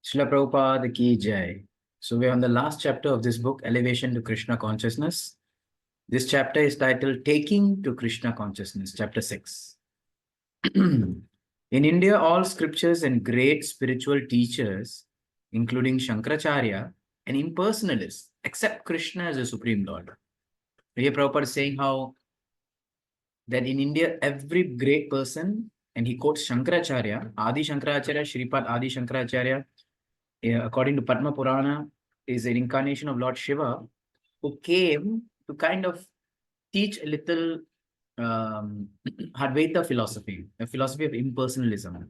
Srila Prabhupada ki jai. So we're on the last chapter of this book, Elevation to Krishna Consciousness. This chapter is titled Taking to Krishna Consciousness, chapter 6. In India, all scriptures and great spiritual teachers, including Shankaracharya, and impersonalists, accept Krishna as the Supreme Lord. Here Prabhupada is saying how that in India, every great person, and he quotes Shankaracharya, Adi Shankaracharya, Sripad Adi Shankaracharya, according to Padma Purana, is an incarnation of Lord Shiva who came to kind of teach a little Advaita philosophy, a philosophy of impersonalism.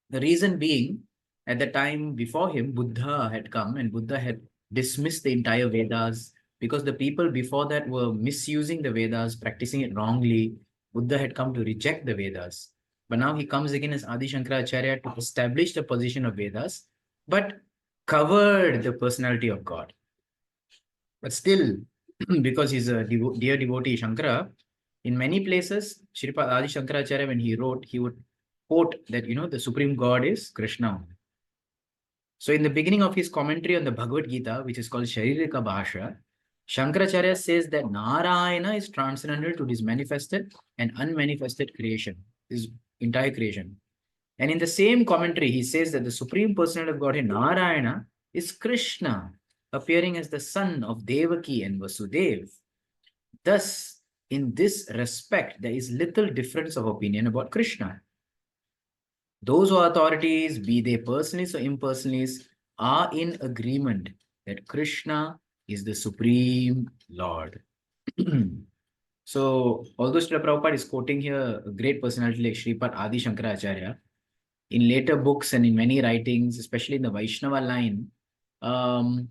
The reason being, at the time before him, Buddha had come and Buddha had dismissed the entire Vedas because the people before that were misusing the Vedas, practicing it wrongly. Buddha had come to reject the Vedas. But now he comes again as Adi Shankaracharya to establish the position of Vedas, but covered the personality of God. But still, because he's a dear devotee, Shankara, in many places, Sripad Adi Shankaracharya, when he wrote, he would quote that, the Supreme God is Krishna. So in the beginning of his commentary on the Bhagavad Gita, which is called Sharirika Bhasha, Shankaracharya says that Narayana is transcendental to this manifested and unmanifested creation, his entire creation. And in the same commentary, he says that the Supreme Personality of Godhead, Narayana, is Krishna, appearing as the son of Devaki and Vasudev. Thus, in this respect, there is little difference of opinion about Krishna. Those who are authorities, be they personalists or impersonalists, are in agreement that Krishna is the Supreme Lord. So, although Srila Prabhupada is quoting here a great personality like Sripad Adi Shankaracharya, in later books and in many writings, especially in the Vaishnava line, Lord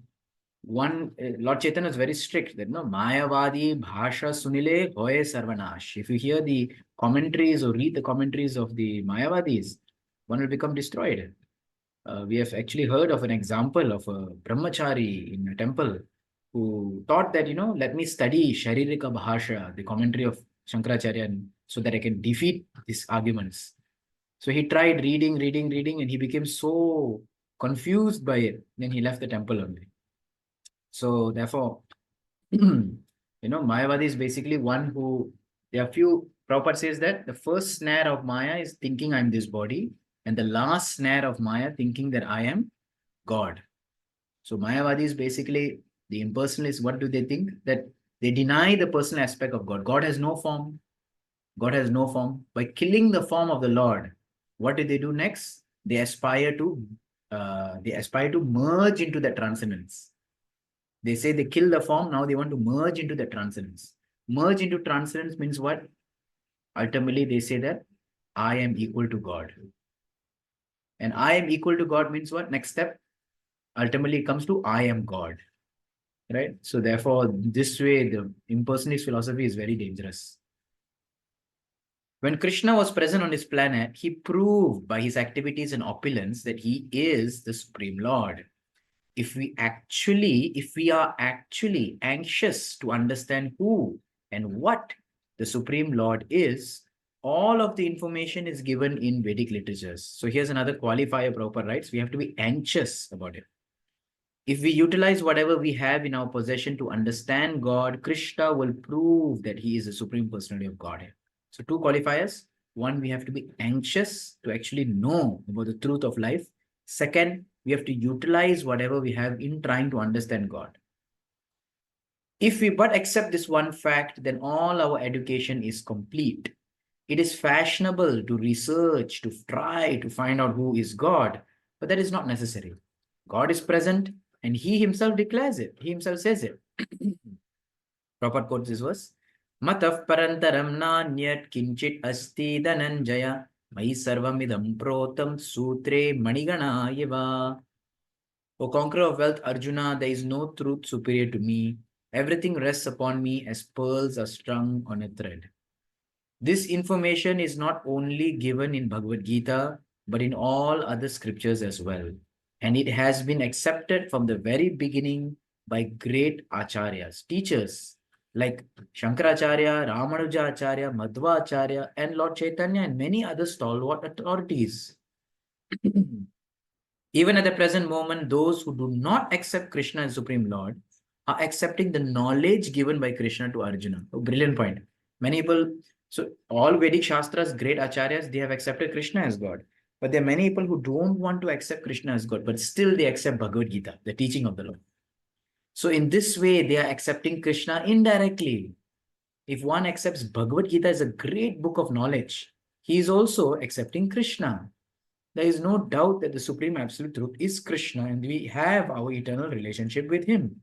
Chaitanya is very strict that Mayavadi Bhasha Sunile Hoye Sarvanash. If you hear the commentaries or read the commentaries of the Mayavadis, one will become destroyed. We have actually heard of an example of a brahmachari in a temple who thought that, let me study Sharirika Bhasha, the commentary of Shankaracharya, so that I can defeat these arguments. So he tried reading, and he became so confused by it. Then he left the temple only. So therefore, Mayavadi is basically one who, there are few, Prabhupada says that the first snare of Maya is thinking I'm this body, and the last snare of Maya thinking that I am God. So Mayavadi is basically the impersonalists. What do they think? That they deny the personal aspect of God. God has no form. God has no form. By killing the form of the Lord, what do they do next? They aspire to merge into that transcendence. They say they kill the form, now they want to merge into the transcendence. Merge into transcendence means what? Ultimately, they say that I am equal to God. And I am equal to God means what? Next step, ultimately it comes to I am God. Right? So therefore, this way, the impersonalist philosophy is very dangerous. When Krishna was present on his planet, he proved by his activities and opulence that he is the Supreme Lord. If we are actually anxious to understand who and what the Supreme Lord is, all of the information is given in Vedic literatures. So here's another qualifier Prabhupada writes, we have to be anxious about it. If we utilize whatever we have in our possession to understand God, Krishna will prove that he is the Supreme Personality of Godhead. So two qualifiers. One, we have to be anxious to actually know about the truth of life. Second, we have to utilize whatever we have in trying to understand God. If we but accept this one fact, then all our education is complete. It is fashionable to research, to try to find out who is God, but that is not necessary. God is present and he himself declares it. He himself says it. Prabhupada quotes this verse. Mataf parantaram nanyat kinchit asti dhananjaya mai sarvamidam protam sutre manigana yava. O conqueror of wealth, Arjuna, there is no truth superior to me. Everything rests upon me as pearls are strung on a thread. This information is not only given in Bhagavad Gita, but in all other scriptures as well. And it has been accepted from the very beginning by great acharyas, teachers like Shankaracharya, Ramanuja Acharya, Madhva Acharya, and Lord Chaitanya, and many other stalwart authorities. Even at the present moment, those who do not accept Krishna as Supreme Lord are accepting the knowledge given by Krishna to Arjuna. A brilliant point. Many people, so all Vedic Shastras, great acharyas, they have accepted Krishna as God. But there are many people who don't want to accept Krishna as God, but still they accept Bhagavad Gita, the teaching of the Lord. So in this way, they are accepting Krishna indirectly. If one accepts Bhagavad Gita as a great book of knowledge, he is also accepting Krishna. There is no doubt that the Supreme Absolute Truth is Krishna and we have our eternal relationship with Him.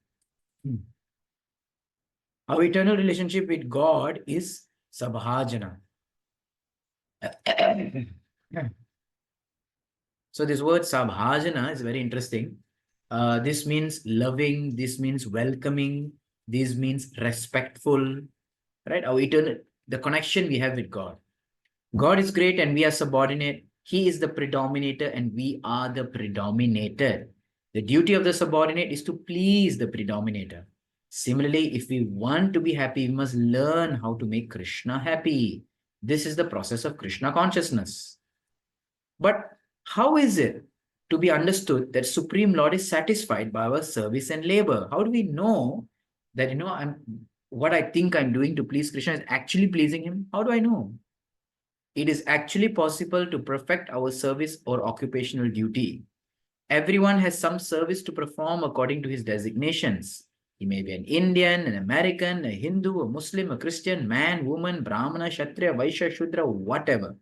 Our eternal relationship with God is Sabhajana. So this word Sabhajana is very interesting. This means loving, this means welcoming, this means respectful, right? Our eternal, the connection we have with God. God is great and we are subordinate. He is the predominator and we are the predominator. The duty of the subordinate is to please the predominator. Similarly, if we want to be happy, we must learn how to make Krishna happy. This is the process of Krishna consciousness. But how is it to be understood that Supreme Lord is satisfied by our service and labor? How do we know that, what I think I'm doing to please Krishna is actually pleasing Him? How do I know? It is actually possible to perfect our service or occupational duty. Everyone has some service to perform according to his designations. He may be an Indian, an American, a Hindu, a Muslim, a Christian, man, woman, Brahmana, Kshatriya, Vaishya, Shudra, whatever.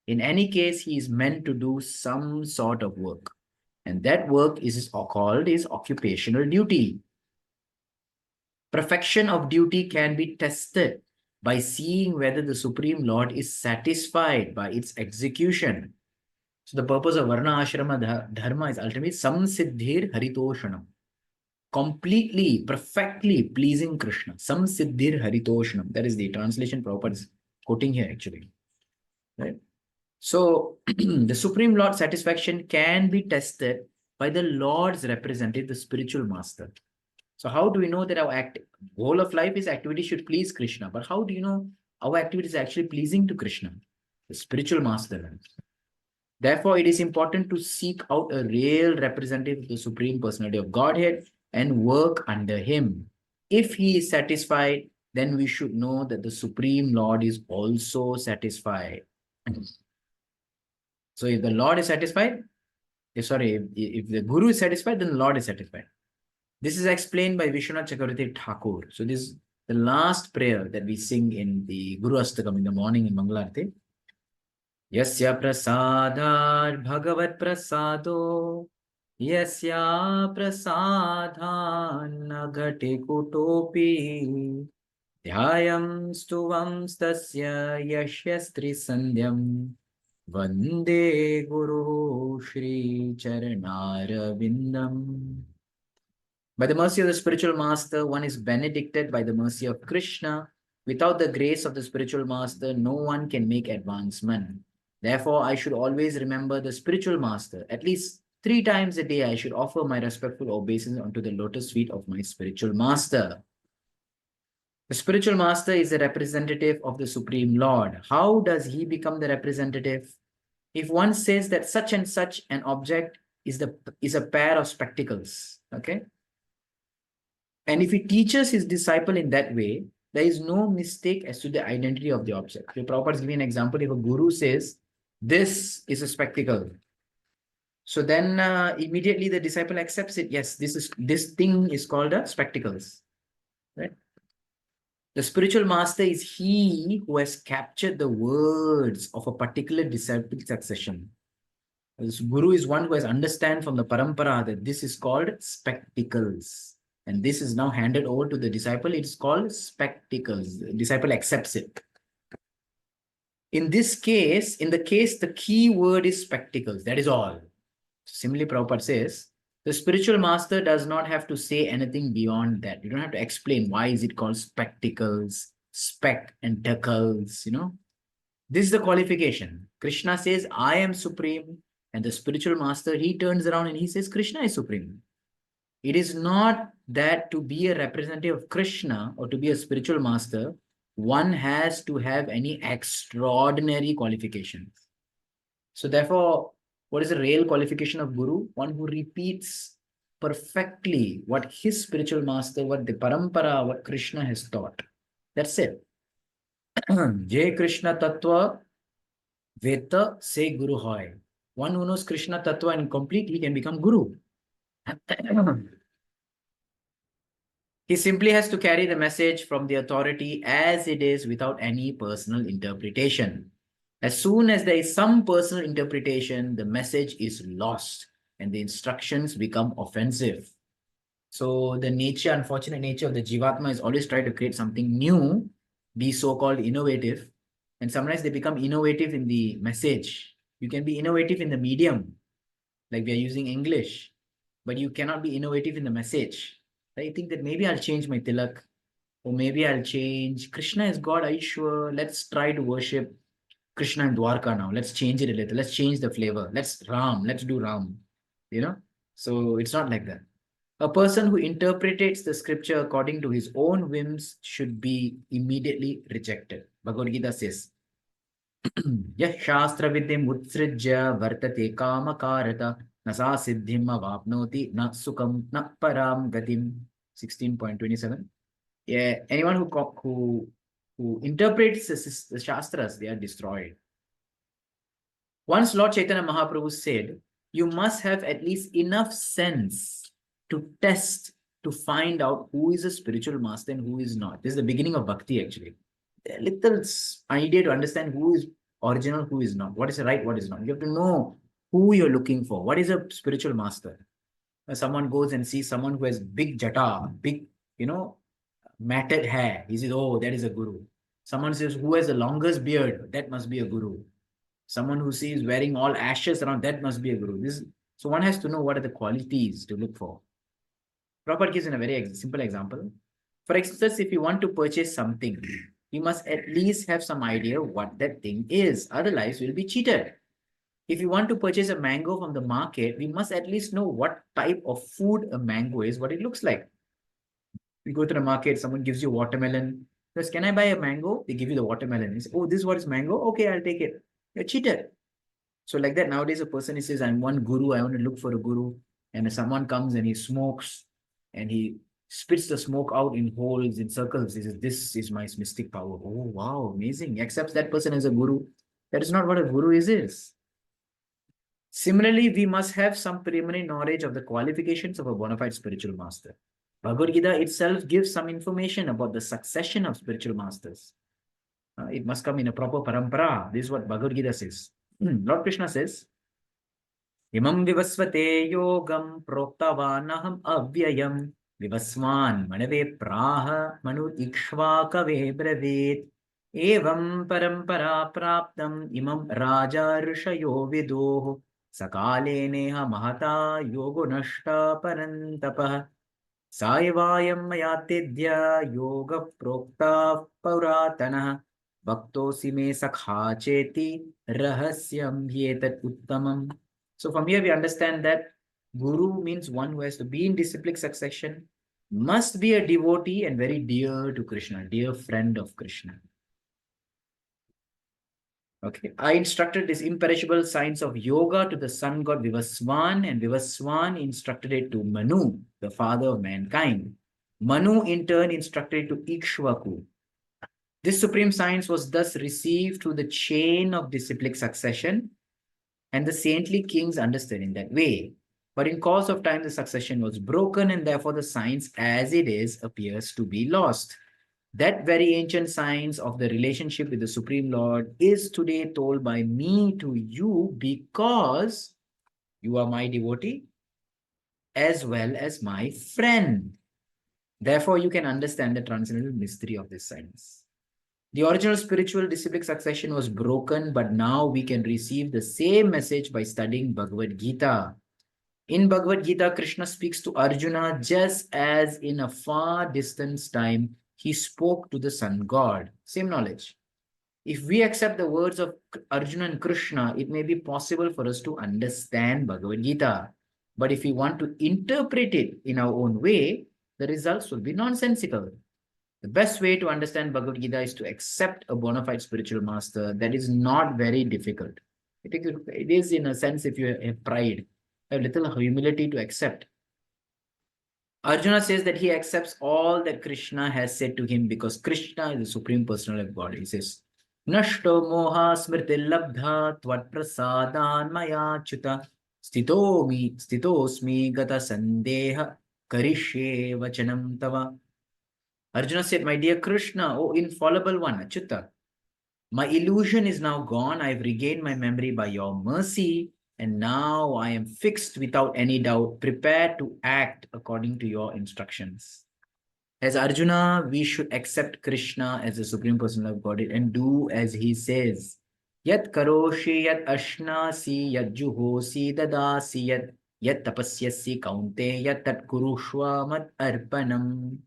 In any case, he is meant to do some sort of work. And that work is called his occupational duty. Perfection of duty can be tested by seeing whether the Supreme Lord is satisfied by its execution. So the purpose of Varna Ashrama Dharma is ultimately Samsiddhir Haritoshanam. Completely, perfectly pleasing Krishna. Samsiddhir Haritoshanam. That is the translation Prabhupada is quoting here actually. Right? So the Supreme Lord's satisfaction can be tested by the Lord's representative, the spiritual master. So how do we know that our goal of life is activity should please Krishna? But how do you know our activity is actually pleasing to Krishna, the spiritual master? Therefore, it is important to seek out a real representative of the Supreme Personality of Godhead and work under him. If he is satisfied, then we should know that the Supreme Lord is also satisfied. So if the Lord is satisfied, if the Guru is satisfied, then the Lord is satisfied. This is explained by Vishwanath Chakravarti Thakur. So this is the last prayer that we sing in the Guru Astakam in the morning in Mangalarti. Yasya prasadar bhagavat prasado yasya prasadhan nagate kutopi dhyayam stuvam stasya yashyastri sandhyam vande guru shri charanarvindam. By the mercy of the spiritual master, one is benedicted by the mercy of Krishna. Without the grace of the spiritual master, no one can make advancement. Therefore, I should always remember the spiritual master. At least 3 times a day, I should offer my respectful obeisance unto the lotus feet of my spiritual master. The spiritual master is the representative of the Supreme Lord. How does he become the representative? If one says that such and such an object is a pair of spectacles, okay? And if he teaches his disciple in that way, there is no mistake as to the identity of the object. So Prabhupada is giving an example. If a guru says, this is a spectacle, so then immediately the disciple accepts it. Yes, this thing is called a spectacles. Right? The spiritual master is he who has captured the words of a particular disciple succession. This guru is one who has understand from the parampara that this is called spectacles. And this is now handed over to the disciple. It's called spectacles. The disciple accepts it. In this case, the key word is spectacles. That is all. Similarly, Prabhupada says, the spiritual master does not have to say anything beyond that. You don't have to explain why is it called spectacles, spectacles, This is the qualification. Krishna says, I am supreme. And the spiritual master, he turns around and he says, Krishna is supreme. It is not that to be a representative of Krishna or to be a spiritual master, one has to have any extraordinary qualifications. So therefore, What is the real qualification of Guru? One who repeats perfectly what his spiritual master, what the parampara, what Krishna has taught. That's it. Jai Krishna Tattva Veta say Guru Hoy. One who knows Krishna Tattva and completely can become Guru. He simply has to carry the message from the authority as it is without any personal interpretation. As soon as there is some personal interpretation, the message is lost and the instructions become offensive. So the nature, unfortunate nature of the Jivatma is always try to create something new, be so-called innovative. And sometimes they become innovative in the message. You can be innovative in the medium, like we are using English, but you cannot be innovative in the message. I think that maybe I'll change my tilak, or maybe I'll change Krishna is God, are you sure? Let's try to worship Krishna in Dwarka now. Let's change it a little. Let's change the flavor. Let's do Ram. So it's not like that. A person who interprets the scripture according to his own whims should be immediately rejected. Bhagavad Gita says, Yah Shastra Vidyam Utsrijya Vartate Kamakarata Nasa Siddhim Avapnoti Na Sukam Na Param Gatim 16.27. Yeah, anyone who interprets the Shastras, they are destroyed. Once Lord Chaitanya Mahaprabhu said, you must have at least enough sense to test, to find out who is a spiritual master and who is not. This is the beginning of bhakti, actually. A little idea to understand who is original, who is not. What is right, what is not. You have to know who you're looking for. What is a spiritual master? Someone goes and sees someone who has big jata, big, matted hair. He says, oh, that is a guru. Someone says, who has the longest beard? That must be a guru. Someone who sees wearing all ashes around, that must be a guru. So one has to know what are the qualities to look for. Prabhupada gives in a very simple example. For instance, if you want to purchase something, you must at least have some idea what that thing is. Otherwise, you'll be cheated. If you want to purchase a mango from the market, we must at least know what type of food a mango is, what it looks like. You go to the market, someone gives you watermelon. Says, can I buy a mango? They give you the watermelon. You say, oh, this what is mango? Okay, I'll take it. You're cheated. So like that, nowadays a person says, I'm one guru, I want to look for a guru. And someone comes and he smokes and he spits the smoke out in holes, in circles. He says, this is my mystic power. Oh, wow, amazing. He accepts that person as a guru. That is not what a guru is. Similarly, we must have some preliminary knowledge of the qualifications of a bona fide spiritual master. Bhagavad Gita itself gives some information about the succession of spiritual masters. It must come in a proper parampara. This is what Bhagavad Gita says. Lord Krishna says, Imam vivasvate yogam proktavanaham avyayam vivasvan manave praha manu ikshvakave bravet evam parampara praptam imam raja rishayo vidoh sakale neha mahata yogo nashta parantapah Saivayam mayatidya yoga prokta puratanah bhaktosi me sakha cheti rahasyam yetat uttamam. So from here we understand that Guru means one who has to be in disciplic succession, must be a devotee and very dear to Krishna, dear friend of Krishna. Okay, I instructed this imperishable science of yoga to the sun god Vivaswan, and Vivaswan instructed it to Manu, the father of mankind. Manu in turn instructed it to Ikshvaku. This supreme science was thus received through the chain of disciplic succession, and the saintly kings understood in that way. But in course of time, the succession was broken, and therefore the science as it is appears to be lost. That very ancient science of the relationship with the Supreme Lord is today told by me to you because you are my devotee as well as my friend. Therefore, you can understand the transcendental mystery of this science. The original spiritual disciplic succession was broken, but now we can receive the same message by studying Bhagavad Gita. In Bhagavad Gita, Krishna speaks to Arjuna just as in a far distance time, he spoke to the sun god. Same knowledge. If we accept the words of Arjuna and Krishna, it may be possible for us to understand Bhagavad Gita. But if we want to interpret it in our own way, the results will be nonsensical. The best way to understand Bhagavad Gita is to accept a bona fide spiritual master. That is not very difficult. It is in a sense, if you have pride, a little humility to accept. Arjuna says that he accepts all that Krishna has said to him because Krishna is the Supreme Personality of God. He says, Nashto moha smriti labdha tvat prasadan maya chuta stitosmi gata sandeha karishye vachanam tava. Arjuna said, my dear Krishna, O infallible one, Achyuta, my illusion is now gone. I've regained my memory by your mercy. And now I am fixed without any doubt, prepared to act according to your instructions. As Arjuna, we should accept Krishna as the Supreme Personality of Godhead and do as he says. Yat karoshi yat ashnasi yat juhosi dadasi yat tapasyasi kaunte yat tat kurushva mat arpanam.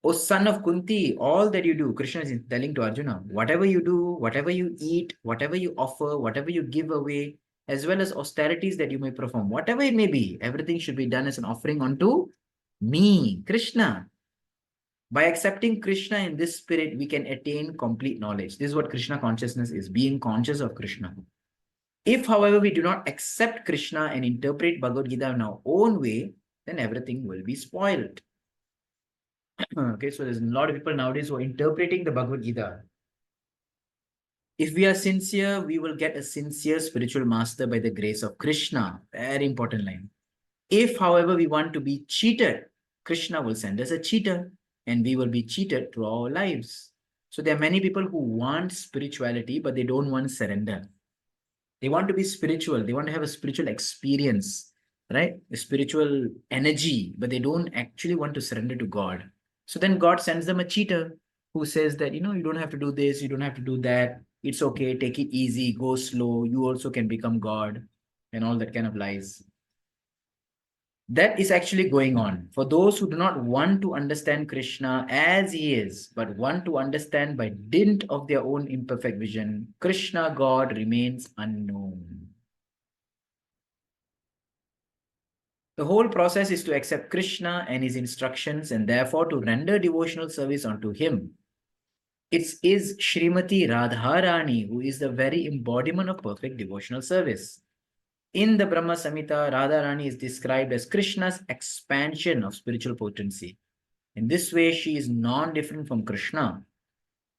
O son of Kunti, all that you do, Krishna is telling to Arjuna, whatever you do, whatever you eat, whatever you offer, whatever you give away, as well as austerities that you may perform, whatever it may be, everything should be done as an offering unto me, Krishna. By accepting Krishna in this spirit, we can attain complete knowledge. This is what Krishna consciousness is, being conscious of Krishna. If, however, we do not accept Krishna and interpret Bhagavad Gita in our own way, then everything will be spoiled. Okay, so there's a lot of people nowadays who are interpreting the Bhagavad Gita. If we are sincere, we will get a sincere spiritual master by the grace of Krishna. Very important line. If, however, we want to be cheated, Krishna will send us a cheater and we will be cheated through our lives. So there are many people who want spirituality, but they don't want surrender. They want to be spiritual. They want to have a spiritual experience, right? A spiritual energy, but they don't actually want to surrender to God. So then God sends them a cheater who says that, you don't have to do this, you don't have to do that. It's okay, take it easy, go slow. You also can become God and all that kind of lies. That is actually going on. For those who do not want to understand Krishna as he is, but want to understand by dint of their own imperfect vision, Krishna, God, remains unknown. The whole process is to accept Krishna and his instructions and therefore to render devotional service unto him. It is Srimati Radharani who is the very embodiment of perfect devotional service. In the Brahma Samhita, Radharani is described as Krishna's expansion of spiritual potency. In this way, she is non-different from Krishna,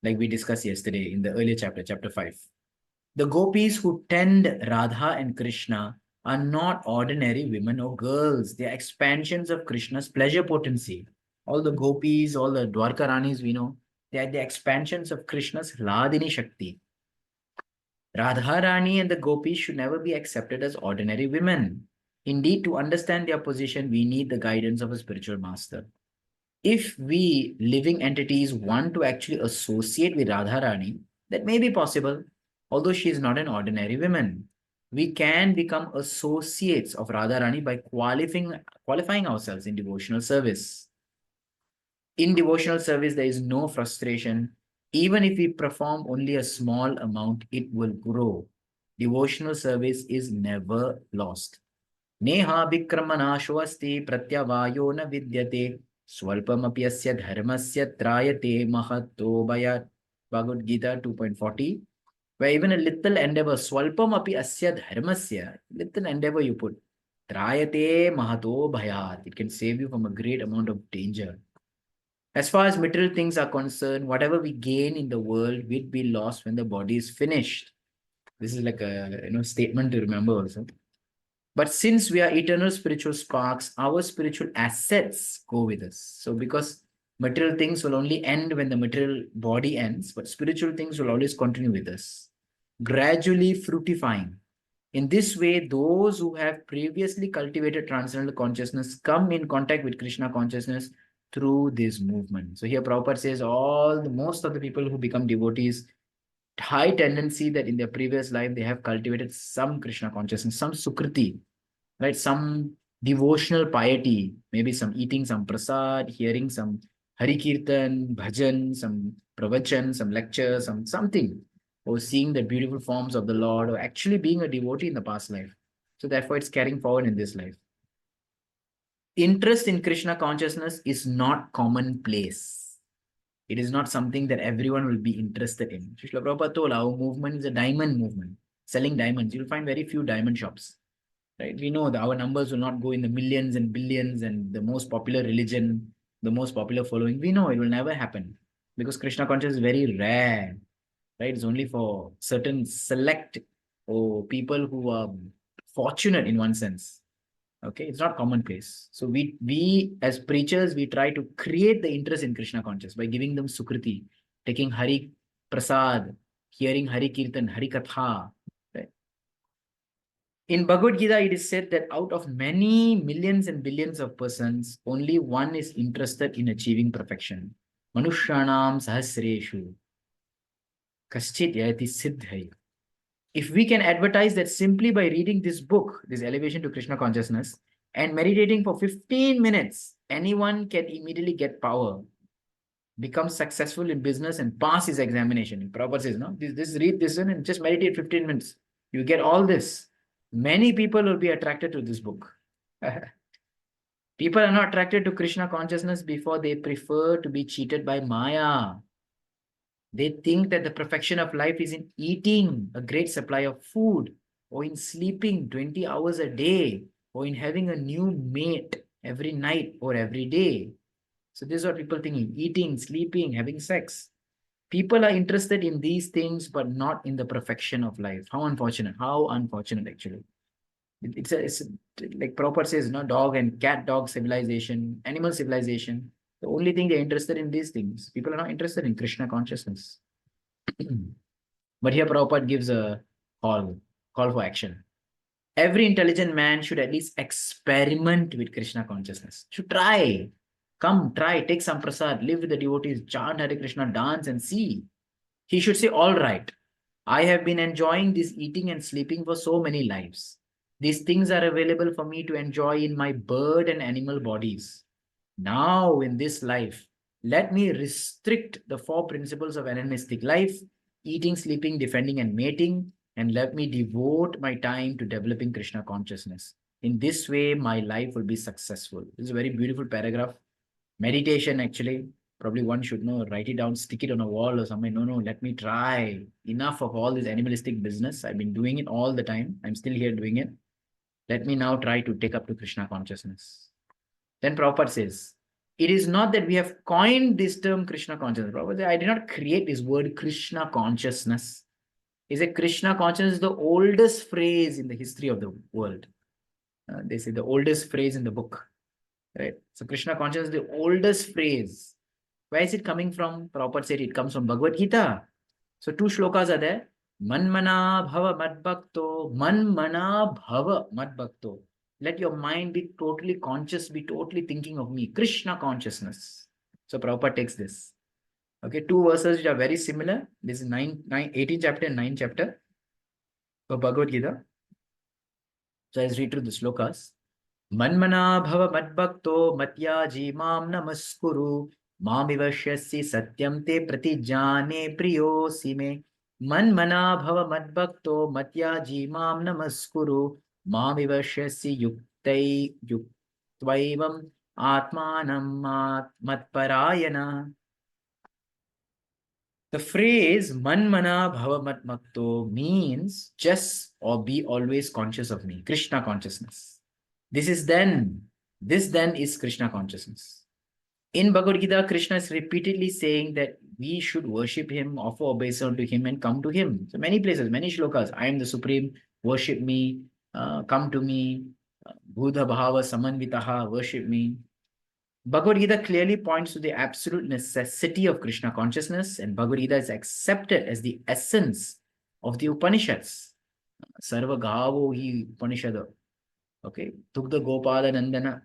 like we discussed yesterday in the earlier chapter, chapter 5. The gopis who tend Radha and Krishna are not ordinary women or girls. They are expansions of Krishna's pleasure potency. All the gopis, all the Dwarka Ranis we know, they are the expansions of Krishna's Hladini Shakti. Radharani and the gopis should never be accepted as ordinary women. Indeed, to understand their position, we need the guidance of a spiritual master. If we living entities want to actually associate with Radharani, that may be possible, although she is not an ordinary woman. We can become associates of Radharani by qualifying ourselves in devotional service. In devotional service, there is no frustration. Even if we perform only a small amount, it will grow. Devotional service is never lost. Neha vikramanaasho asti pratyavayo na vidyate swalpamapi asya dharmasya trayate mahatto bhayat. Bhagavad Gita 2.40, where even a little endeavor, swalpamapi asya dharmasya, little endeavor you put, trayate mahato bhayat. It can save you from a great amount of danger. As far as material things are concerned, whatever we gain in the world will be lost when the body is finished. This is like a statement to remember also. But since we are eternal spiritual sparks, our spiritual assets go with us. So because material things will only end when the material body ends, but spiritual things will always continue with us, gradually fructifying. In this way, those who have previously cultivated transcendental consciousness come in contact with Krishna consciousness through this movement. So here Prabhupada says most of the people who become devotees, high tendency that in their previous life they have cultivated some Krishna consciousness, some sukriti, right? Some devotional piety, maybe some eating some prasad, hearing some Hari Kirtan, bhajan, some pravachan, some lecture, something, or seeing the beautiful forms of the Lord, or actually being a devotee in the past life. So therefore it's carrying forward in this life. Interest in Krishna consciousness is not commonplace. It is not something that everyone will be interested in. Srila Prabhupada told our movement is a diamond movement. selling diamonds, you'll find very few diamond shops, right? We know that our numbers will not go in the millions and billions, and the most popular religion, the most popular following, we know it will never happen because Krishna consciousness is very rare, right? It's only for certain select or people who are fortunate in one sense. Okay, it's not commonplace. So we as preachers, we try to create the interest in Krishna consciousness by giving them sukriti, taking Hari Prasad, hearing Hari Kirtan, Hari Katha. Right? In Bhagavad Gita, it is said that out of many millions and billions of persons, only one is interested in achieving perfection. Manushyanam sahasreshu kaschit yati siddhaya. If we can advertise that simply by reading this book, this Elevation to Krishna Consciousness, and meditating for 15 minutes, anyone can immediately get power, become successful in business, and pass his examination. Prabhupada says, no, read this one and just meditate 15 minutes. You get all this. Many people will be attracted to this book. People are not attracted to Krishna consciousness before they prefer to be cheated by Maya. They think that the perfection of life is in eating a great supply of food, or in sleeping 20 hours a day, or in having a new mate every night or every day. So this is what people think: eating, sleeping, having sex. People are interested in these things, but not in the perfection of life. How unfortunate! How unfortunate, actually. It's like Prabhupada says, no, dog and cat dog civilization, animal civilization. The only thing they're interested in these things. People are not interested in Krishna consciousness. But here Prabhupada gives a call for action. Every intelligent man should at least experiment with Krishna consciousness. Should try. Come, try, take some prasad, live with the devotees, chant Hare Krishna, dance and see. He should say, all right, I have been enjoying this eating and sleeping for so many lives. These things are available for me to enjoy in my bird and animal bodies. Now, in this life, let me restrict the 4 principles of animalistic life: eating, sleeping, defending, and mating, and let me devote my time to developing Krishna consciousness. In this way, my life will be successful. This is a very beautiful paragraph. Meditation, actually, probably one should know, write it down, stick it on a wall or something. No, let me try. Enough of all this animalistic business. I've been doing it all the time. I'm still here doing it. Let me now try to take up to Krishna consciousness. Then Prabhupada says, it is not that we have coined this term Krishna consciousness. Prabhupada says, I did not create this word Krishna consciousness. Is a Krishna consciousness is the oldest phrase in the history of the world. They say the oldest phrase in the book. Right? So Krishna consciousness is the oldest phrase. Where is it coming from? Prabhupada said it comes from Bhagavad Gita. So 2 shlokas are there. Manmana bhava madbhakto, manmana bhava madbhakto. Let your mind be totally conscious, be totally thinking of me. Krishna consciousness. So Prabhupada takes this. Okay, 2 verses which are very similar. This is 18th chapter and 9th chapter of Bhagavad Gita. So I'll read through the slokas. Manmana bhava madbhakto matyaji mam namaskuru mamivashyasi satyam te pratijane priyosi me. Manmana bhava madbhakto matyaji mam namaskuru mamivashyasi yuktaivam atmanam matparayana. The phrase Manmana Bhava Matmakto means just or be always conscious of me, Krishna consciousness. This then is Krishna consciousness. In Bhagavad Gita, Krishna is repeatedly saying that we should worship him, offer obeisance to him, and come to him. So many places, many shlokas. I am the supreme, worship me, come to me, Buddha Bhava Samanvitaha, worship me. Bhagavad Gita clearly points to the absolute necessity of Krishna consciousness, and Bhagavad Gita is accepted as the essence of the Upanishads. Sarva Gavo hi Upanishada. Okay, Tugda Gopala Nandana.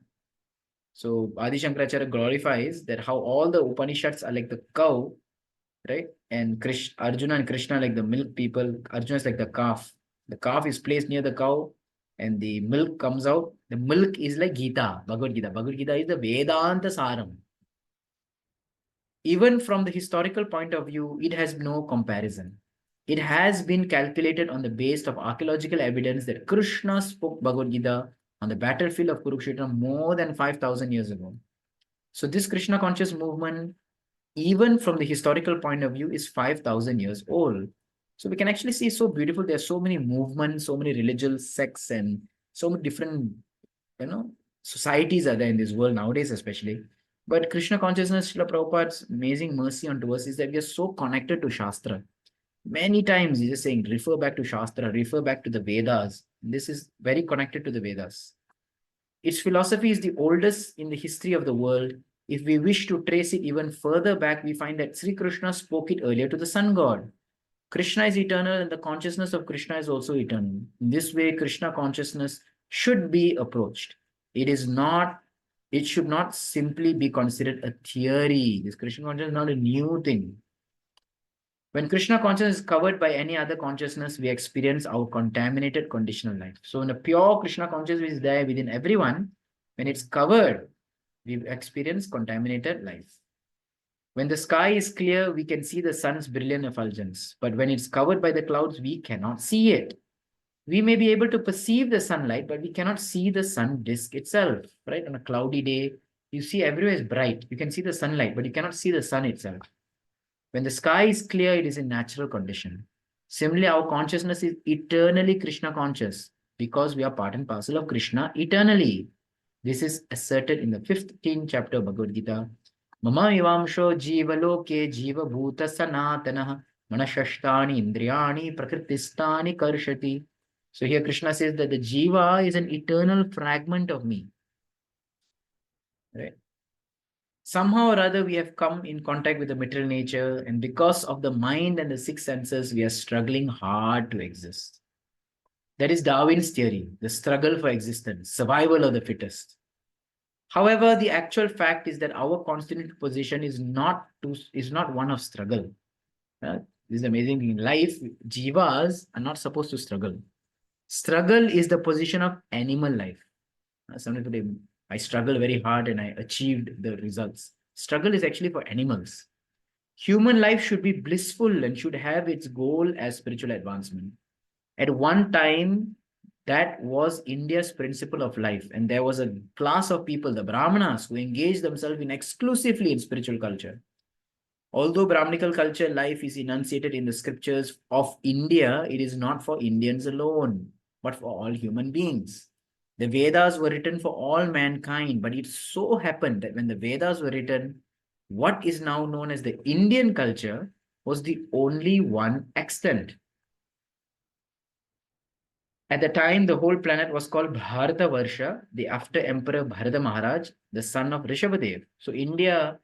So Adi Shankaracharya glorifies that how all the Upanishads are like the cow, right? And Arjuna and Krishna like the milk people. Arjuna is like the calf. The calf is placed near the cow, and the milk comes out. The milk is like Gita, Bhagavad Gita. Bhagavad Gita is the Vedanta Saram. Even from the historical point of view, it has no comparison. It has been calculated on the basis of archaeological evidence that Krishna spoke Bhagavad Gita on the battlefield of Kurukshetra more than 5,000 years ago. So this Krishna conscious movement, even from the historical point of view, is 5,000 years old. So we can actually see so beautiful. There are so many movements, so many religious sects, and so many different, societies are there in this world nowadays, especially. But Krishna consciousness, Srila Prabhupada's amazing mercy onto us is that we are so connected to Shastra. Many times he's just saying, refer back to Shastra, refer back to the Vedas. This is very connected to the Vedas. Its philosophy is the oldest in the history of the world. If we wish to trace it even further back, we find that Sri Krishna spoke it earlier to the sun god. Krishna is eternal and the consciousness of Krishna is also eternal. In this way, Krishna consciousness should be approached. It should not simply be considered a theory. This Krishna consciousness is not a new thing. When Krishna consciousness is covered by any other consciousness, we experience our contaminated conditional life. So when a pure Krishna consciousness is there within everyone, when it's covered, we experience contaminated life. When the sky is clear, we can see the sun's brilliant effulgence. But when it's covered by the clouds, we cannot see it. We may be able to perceive the sunlight, but we cannot see the sun disk itself, right? On a cloudy day, you see everywhere is bright. You can see the sunlight, but you cannot see the sun itself. When the sky is clear, it is in natural condition. Similarly, our consciousness is eternally Krishna conscious because we are part and parcel of Krishna eternally. This is asserted in the 15th chapter of Bhagavad Gita. Mama vivamsho jivaloke jiva bhuta sanatana manashashtani indriyani prakritistani karshati. So here Krishna says that the jiva is an eternal fragment of me. Right? Somehow or other, we have come in contact with the material nature, and because of the mind and the six senses, we are struggling hard to exist. That is Darwin's theory, the struggle for existence, survival of the fittest. However, the actual fact is that our constant position is not one of struggle. This is the amazing thing. In life, jivas are not supposed to struggle. Struggle is the position of animal life. Sometimes today, I struggled very hard and I achieved the results. Struggle is actually for animals. Human life should be blissful and should have its goal as spiritual advancement. At one time, that was India's principle of life. And there was a class of people, the Brahmanas, who engaged themselves exclusively in spiritual culture. Although Brahmanical culture life is enunciated in the scriptures of India, it is not for Indians alone, but for all human beings. The Vedas were written for all mankind, but it so happened that when the Vedas were written, what is now known as the Indian culture was the only one extant. At the time, the whole planet was called Bharata Varsha, the after Emperor Bharata Maharaj, the son of Rishabhadev. So India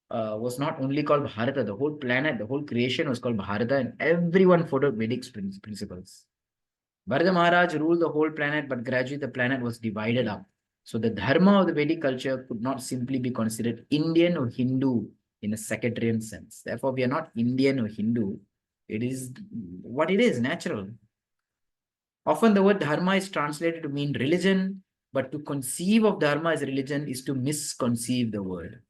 was not only called Bharata, the whole planet, the whole creation was called Bharata, and everyone followed Vedic principles. Bharata Maharaj ruled the whole planet, but gradually the planet was divided up. So the dharma of the Vedic culture could not simply be considered Indian or Hindu in a sectarian sense. Therefore, we are not Indian or Hindu. It is what it is, natural. Often the word dharma is translated to mean religion, but to conceive of dharma as religion is to misconceive the word.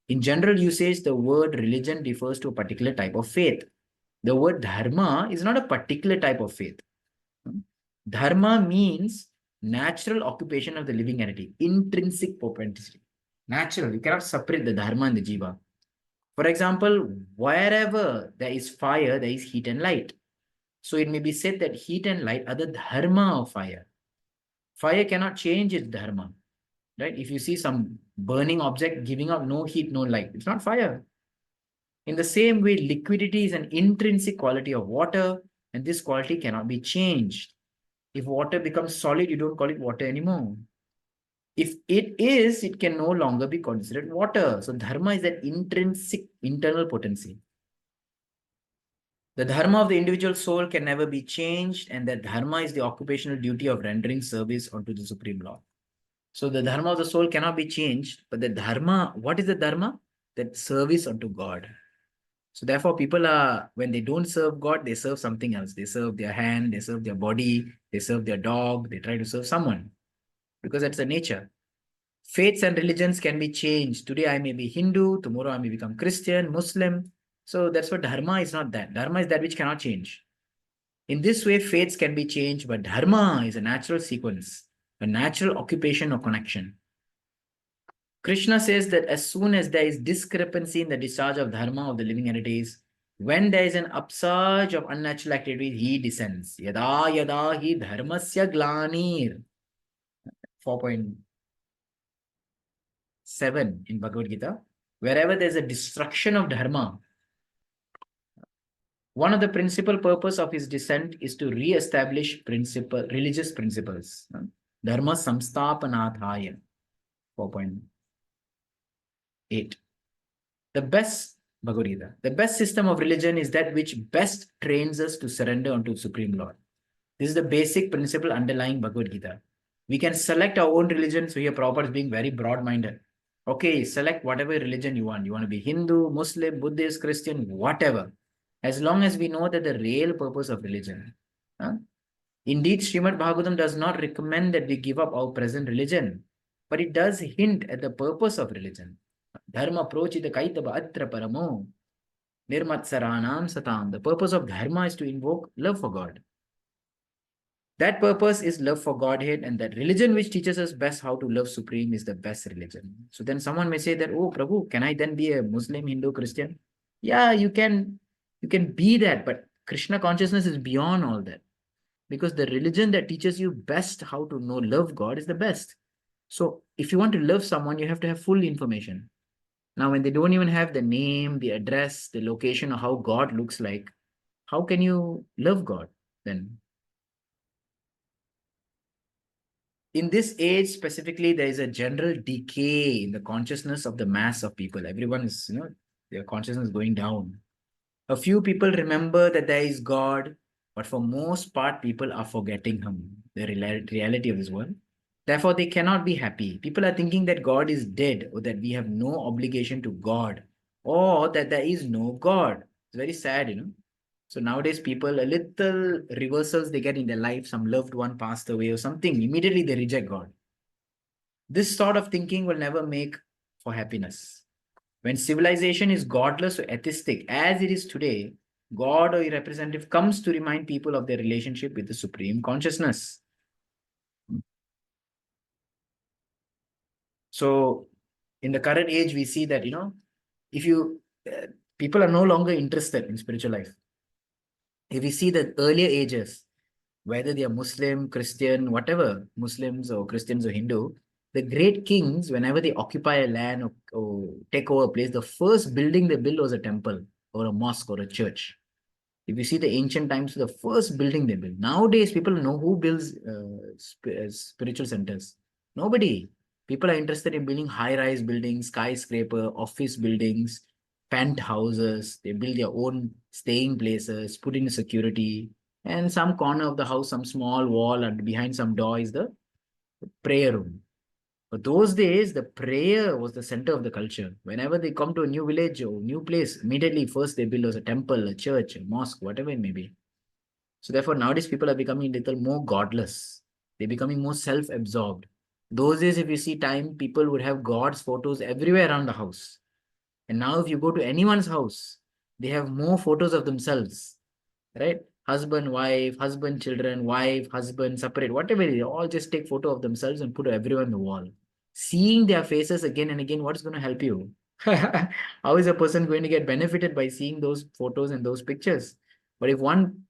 In general usage, the word religion refers to a particular type of faith. The word dharma is not a particular type of faith. Dharma means natural occupation of the living entity, intrinsic propensity. Natural, you cannot separate the dharma and the jiva. For example, wherever there is fire, there is heat and light. So it may be said that heat and light are the dharma of fire. Fire cannot change its dharma. Right? If you see some burning object giving out no heat, no light, it's not fire. In the same way, liquidity is an intrinsic quality of water, and this quality cannot be changed. If water becomes solid, you don't call it water anymore. If it is, it can no longer be considered water. So dharma is that intrinsic internal potency. The dharma of the individual soul can never be changed, and that dharma is the occupational duty of rendering service unto the Supreme Lord. So the dharma of the soul cannot be changed, but the dharma, what is the dharma? That service unto God. So therefore, people are, when they don't serve God, they serve something else. They serve their hand, they serve their body, they serve their dog, they try to serve someone. Because that's the nature. Faiths and religions can be changed. Today I may be Hindu, tomorrow I may become Christian, Muslim. So that's what dharma is not that. Dharma is that which cannot change. In this way, faiths can be changed, but dharma is a natural sequence, a natural occupation or connection. Krishna says that as soon as there is discrepancy in the discharge of dharma of the living entities, When there is an upsurge of unnatural activity, he descends. Yada yada hi dharmasya glanir. 4.7 in Bhagavad Gita. Wherever there's a destruction of dharma, one of the principal purpose of his descent is to re-establish religious principles. Dharma samstapanathaya. 4.8. The best Bhagavad Gita, the best system of religion is that which best trains us to surrender unto Supreme Lord. This is the basic principle underlying Bhagavad Gita. We can select our own religion. So here Prabhupada is being very broad-minded. Okay, select whatever religion you want. You want to be Hindu, Muslim, Buddhist, Christian, whatever. As long as we know that the real purpose of religion. Indeed, Srimad Bhagavatam does not recommend that we give up our present religion, but it does hint at the purpose of religion. Dharma prochita kaitava atra paramo nirmatsaranam satam. The purpose of dharma is to invoke love for God. That purpose is love for Godhead, and that religion which teaches us best how to love Supreme is the best religion. So then someone may say that, oh, Prabhu, can I then be a Muslim, Hindu, Christian? Yeah, you can be that, but Krishna consciousness is beyond all that. Because the religion that teaches you best how to know, love God is the best. So if you want to love someone, you have to have full information. Now, when they don't even have the name, the address, the location, or how God looks like, how can you love God then? In this age specifically, there is a general decay in the consciousness of the mass of people. Everyone is, their consciousness is going down. A few people remember that there is God, but for most part, people are forgetting Him, the reality of this world. Therefore, they cannot be happy. People are thinking that God is dead, or that we have no obligation to God, or that there is no God. It's very sad. So nowadays, people, a little reversals they get in their life, some loved one passed away or something, immediately they reject God. This sort of thinking will never make for happiness. When civilization is godless or atheistic, as it is today, God or a representative comes to remind people of their relationship with the Supreme Consciousness. So, in the current age, we see that, if people are no longer interested in spiritual life. If we see the earlier ages, whether they are Muslim, Christian, whatever, Muslims or Christians or Hindu, the great kings, whenever they occupy a land or take over a place, the first building they build was a temple or a mosque or a church. If you see the ancient times, the first building they built. Nowadays, people know who builds spiritual centers. Nobody. People are interested in building high-rise buildings, skyscraper, office buildings, penthouses. They build their own staying places, put in security, and some corner of the house, some small wall, and behind some door is the prayer room. But those days, the prayer was the center of the culture. Whenever they come to a new village or new place, immediately first they build as a temple, a church, a mosque, whatever it may be. So therefore, nowadays people are becoming a little more godless. They're becoming more self-absorbed. Those days, if you see time, people would have God's photos everywhere around the house. And now if you go to anyone's house, they have more photos of themselves, right? Husband, children, wife, husband, separate, whatever it is, all just take photo of themselves and put everywhere on the wall. Seeing their faces again and again, what's going to help you? How is a person going to get benefited by seeing those photos and those pictures? But if one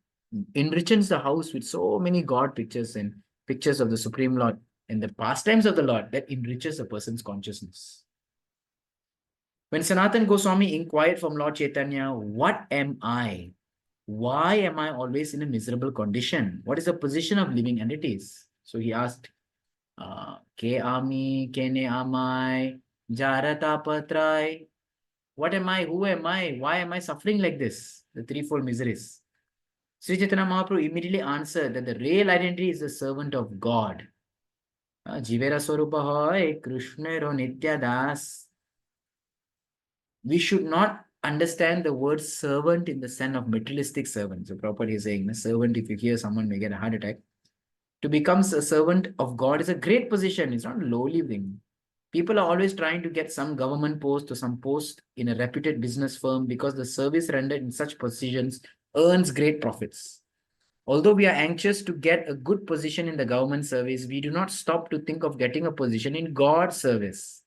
enriches the house with so many God pictures and pictures of the Supreme Lord and the pastimes of the Lord, that enriches a person's consciousness. When Sanatan Goswami inquired from Lord Chaitanya, what am I? Why am I always in a miserable condition? What is the position of living entities? So he asked, Ke ami, kene amai, jarata patrai. What am I? Who am I? Why am I suffering like this? The threefold miseries. Sri Chaitanya Mahaprabhu immediately answered that the real identity is the servant of God. Jivera Swarupa hoy, Krishna ro nitya das. We should not understand the word servant in the sense of materialistic servant. So Prabhupada is saying, servant, if you hear someone may get a heart attack. To become a servant of God is a great position. It's not a lowly thing. People are always trying to get some government post or some post in a reputed business firm because the service rendered in such positions earns great profits. Although we are anxious to get a good position in the government service, we do not stop to think of getting a position in God's service.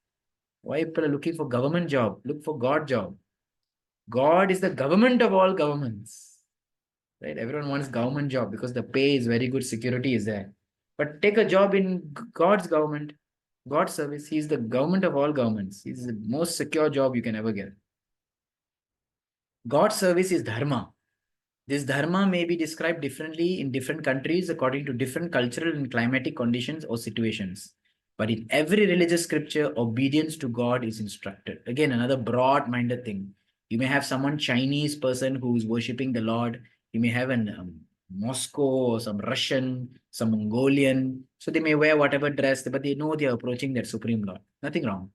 Why people are looking for government job? Look for God job. God is the government of all governments. Right? Everyone wants government job because the pay is very good, security is there. But take a job in God's government, God's service. He's the government of all governments. He's the most secure job you can ever get. God's service is dharma. This dharma may be described differently in different countries according to different cultural and climatic conditions or situations. But in every religious scripture, obedience to God is instructed. Again, another broad minded thing. You may have someone Chinese person who's worshipping the Lord. You may have an Moscow or some Russian, some Mongolian. So they may wear whatever dress, but they know they are approaching their Supreme Lord. Nothing wrong.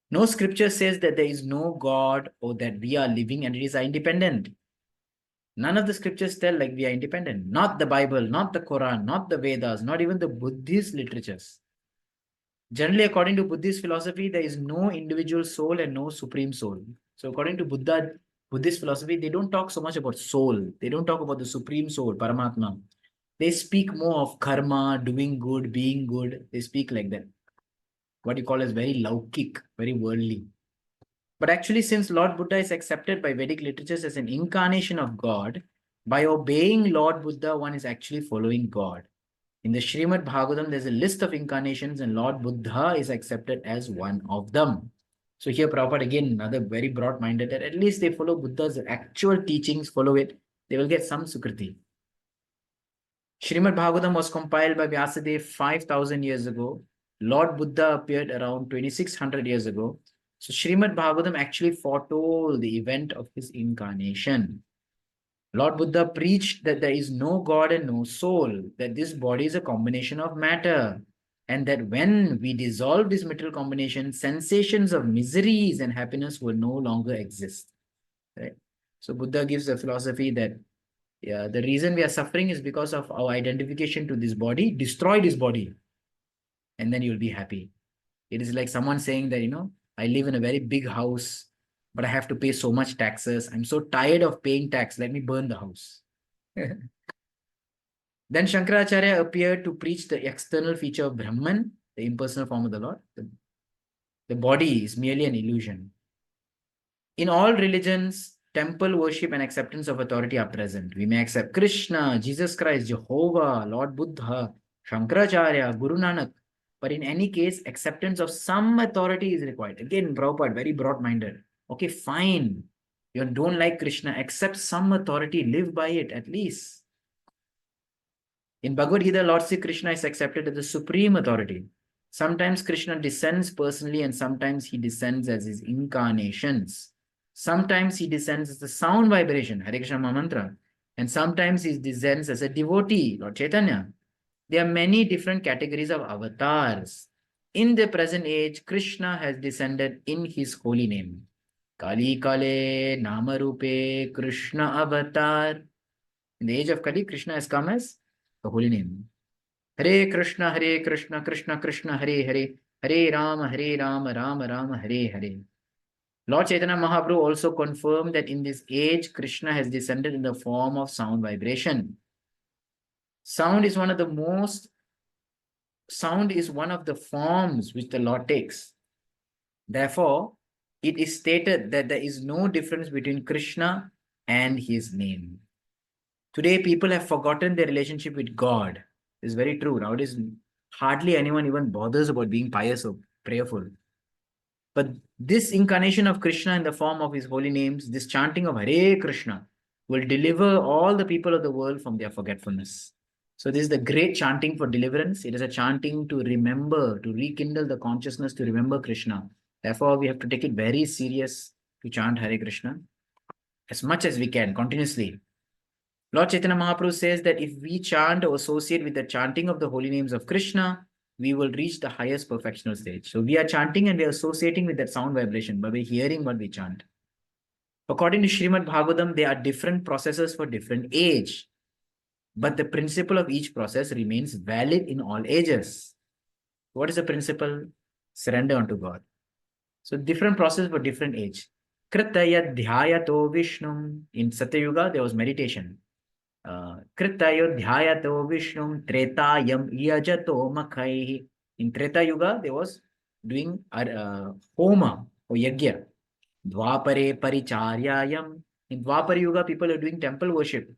No scripture says that there is no God or that we are living entities are independent. None of the scriptures tell like we are independent. Not the Bible, not the Quran, not the Vedas, not even the Buddhist literatures. Generally, according to Buddhist philosophy, there is no individual soul and no supreme soul. So according to Buddhist philosophy, they don't talk so much about soul. They don't talk about the supreme soul, Paramatma. They speak more of karma, doing good, being good. They speak like that. What you call as very laukik, very worldly. But actually, since Lord Buddha is accepted by Vedic literatures as an incarnation of God, by obeying Lord Buddha, one is actually following God. In the Srimad Bhagavatam, there's a list of incarnations, and Lord Buddha is accepted as one of them. So here, Prabhupada, again, another very broad-minded, that at least they follow Buddha's actual teachings, follow it, they will get some sukriti. Srimad Bhagavatam was compiled by Vyasadeva 5,000 years ago. Lord Buddha appeared around 2,600 years ago. So Srimad Bhagavatam actually foretold the event of his incarnation. Lord Buddha preached that there is no God and no soul, that this body is a combination of matter, and that when we dissolve this material combination, sensations of miseries and happiness will no longer exist. Right? So Buddha gives a philosophy that the reason we are suffering is because of our identification to this body. Destroy this body, and then you'll be happy. It is like someone saying that, I live in a very big house, but I have to pay so much taxes. I'm so tired of paying tax. Let me burn the house. Then Shankaracharya appeared to preach the external feature of Brahman, the impersonal form of the Lord. The body is merely an illusion. In all religions, temple worship and acceptance of authority are present. We may accept Krishna, Jesus Christ, Jehovah, Lord Buddha, Shankaracharya, Guru Nanak. But in any case, acceptance of some authority is required. Again, Prabhupada, very broad-minded. Okay, fine. You don't like Krishna, accept some authority, live by it at least. In Bhagavad Gita, Lord Sri Krishna is accepted as the supreme authority. Sometimes Krishna descends personally and sometimes he descends as his incarnations. Sometimes he descends as the sound vibration, Hare Krishna mantra, and sometimes he descends as a devotee, Lord Chaitanya. There are many different categories of avatars. In the present age, Krishna has descended in his holy name. Kali Kale Namarupe Krishna Avatar. In the age of Kali, Krishna has come as the holy name. Hare Krishna, Krishna Krishna, Hare Hare, Hare Rama, Rama Rama, Hare Hare. Lord Chaitanya Mahaprabhu also confirmed that in this age, Krishna has descended in the form of sound vibration. Sound is one of the forms which the Lord takes. Therefore, it is stated that there is no difference between Krishna and his name. Today, people have forgotten their relationship with God. It's very true. Nowadays, hardly anyone even bothers about being pious or prayerful. But this incarnation of Krishna in the form of his holy names, this chanting of Hare Krishna, will deliver all the people of the world from their forgetfulness. So this is the great chanting for deliverance. It is a chanting to remember, to rekindle the consciousness, to remember Krishna. Therefore, we have to take it very serious to chant Hare Krishna as much as we can, continuously. Lord Chaitanya Mahaprabhu says that if we chant or associate with the chanting of the holy names of Krishna, we will reach the highest perfectional stage. So we are chanting and we are associating with that sound vibration, but we're hearing what we chant. According to Srimad Bhagavatam, there are different processes for different age, but the principle of each process remains valid in all ages. What is the principle? Surrender unto God. So different process for different age. Kritaya dhyayato Vishnum. In Satyuga, there was meditation. Kritayo dhyayato Vishnum Tretayam yajato makhaihi. In Treta Yuga, there was doing Homa or Yagya. Dvapare Paricharyayam. In Dwapar Yuga, people are doing temple worship.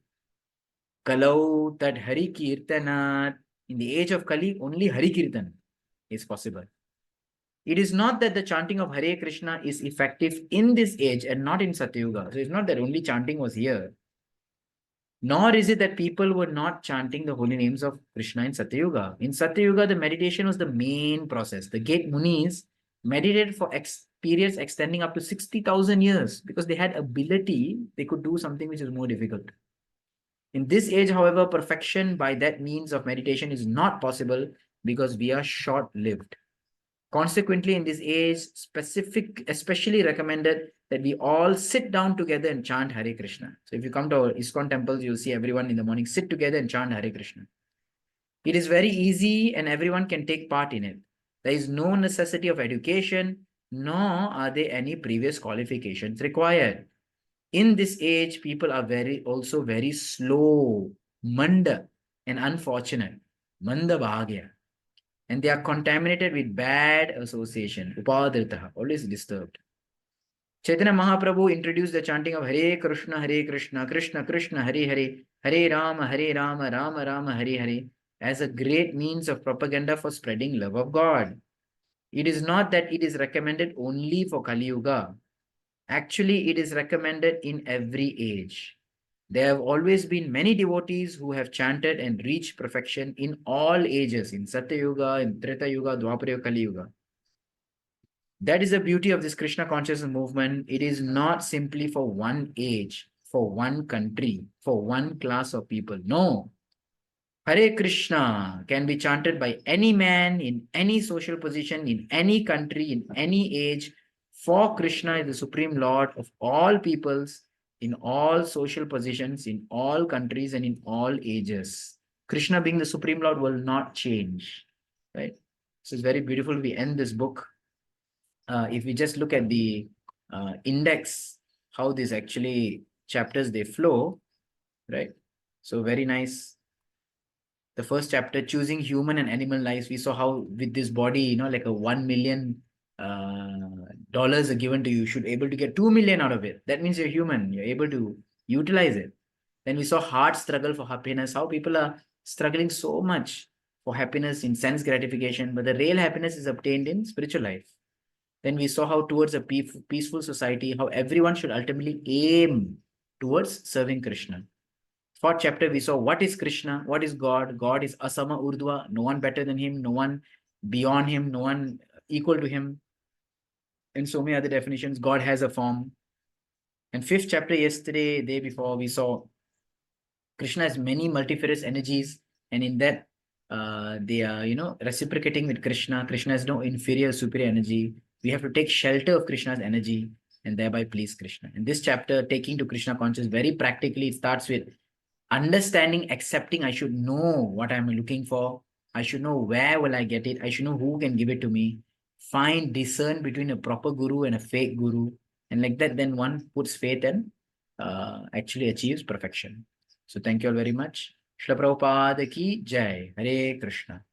Kalau Tad Hari Kirtanat. In the age of Kali, only Hari Kirtan is possible. It is not that the chanting of Hare Krishna is effective in this age and not in Satyuga. So it's not that only chanting was here. Nor is it that people were not chanting the holy names of Krishna in Satyuga. In Satyuga, the meditation was the main process. The great Munis meditated for periods extending up to 60,000 years because they had ability, they could do something which is more difficult. In this age, however, perfection by that means of meditation is not possible because we are short-lived. Consequently, in this age, especially recommended that we all sit down together and chant Hare Krishna. So if you come to our ISKCON temples, you'll see everyone in the morning sit together and chant Hare Krishna. It is very easy and everyone can take part in it. There is no necessity of education, nor are there any previous qualifications required. In this age, people are also very slow, manda, and unfortunate. Manda bhagya. And they are contaminated with bad association. Upadritaha, always disturbed. Chaitanya Mahaprabhu introduced the chanting of Hare Krishna, Krishna Krishna, Hare Hare, Hare Rama, Rama Rama, Hare Hare, as a great means of propaganda for spreading love of God. It is not that it is recommended only for Kali Yuga. Actually, it is recommended in every age. There have always been many devotees who have chanted and reached perfection in all ages, in Satya Yuga, in Treta Yuga, Dwapara Yuga, Kali Yuga. That is the beauty of this Krishna consciousness movement. It is not simply for one age, for one country, for one class of people. No. Hare Krishna can be chanted by any man in any social position, in any country, in any age. For Krishna is the Supreme Lord of all peoples, in all social positions, in all countries, and in all ages. Krishna being the Supreme Lord will not change. Right? So it's very beautiful. We end this book. If we just look at the index, how these actually chapters they flow, right? So very nice. The first chapter, choosing human and animal lives, we saw how with this body, like a $1 million dollars are given to you, you should able to get 2 million out of it. That means you're human, you're able to utilize it. Then we saw hard struggle for happiness, how people are struggling so much for happiness in sense gratification, but the real happiness is obtained in spiritual life. Then we saw how towards a peaceful society, how everyone should ultimately aim towards serving Krishna. Fourth chapter, we saw what is Krishna, what is God. God is Asama Urdhva, no one better than him, no one beyond him, no one equal to him. And so many other definitions. God has a form. And fifth chapter, yesterday, day before, we saw Krishna has many multifarious energies. And in that, they are, reciprocating with Krishna. Krishna has no inferior, superior energy. We have to take shelter of Krishna's energy and thereby please Krishna. In this chapter, taking to Krishna consciousness, very practically, it starts with understanding, accepting. I should know what I'm looking for. I should know where will I get it. I should know who can give it to me. Find, discern between a proper guru and a fake guru. And like that, then one puts faith and actually achieves perfection. So thank you all very much. Srila Prabhupada ki Jai. Hare Krishna.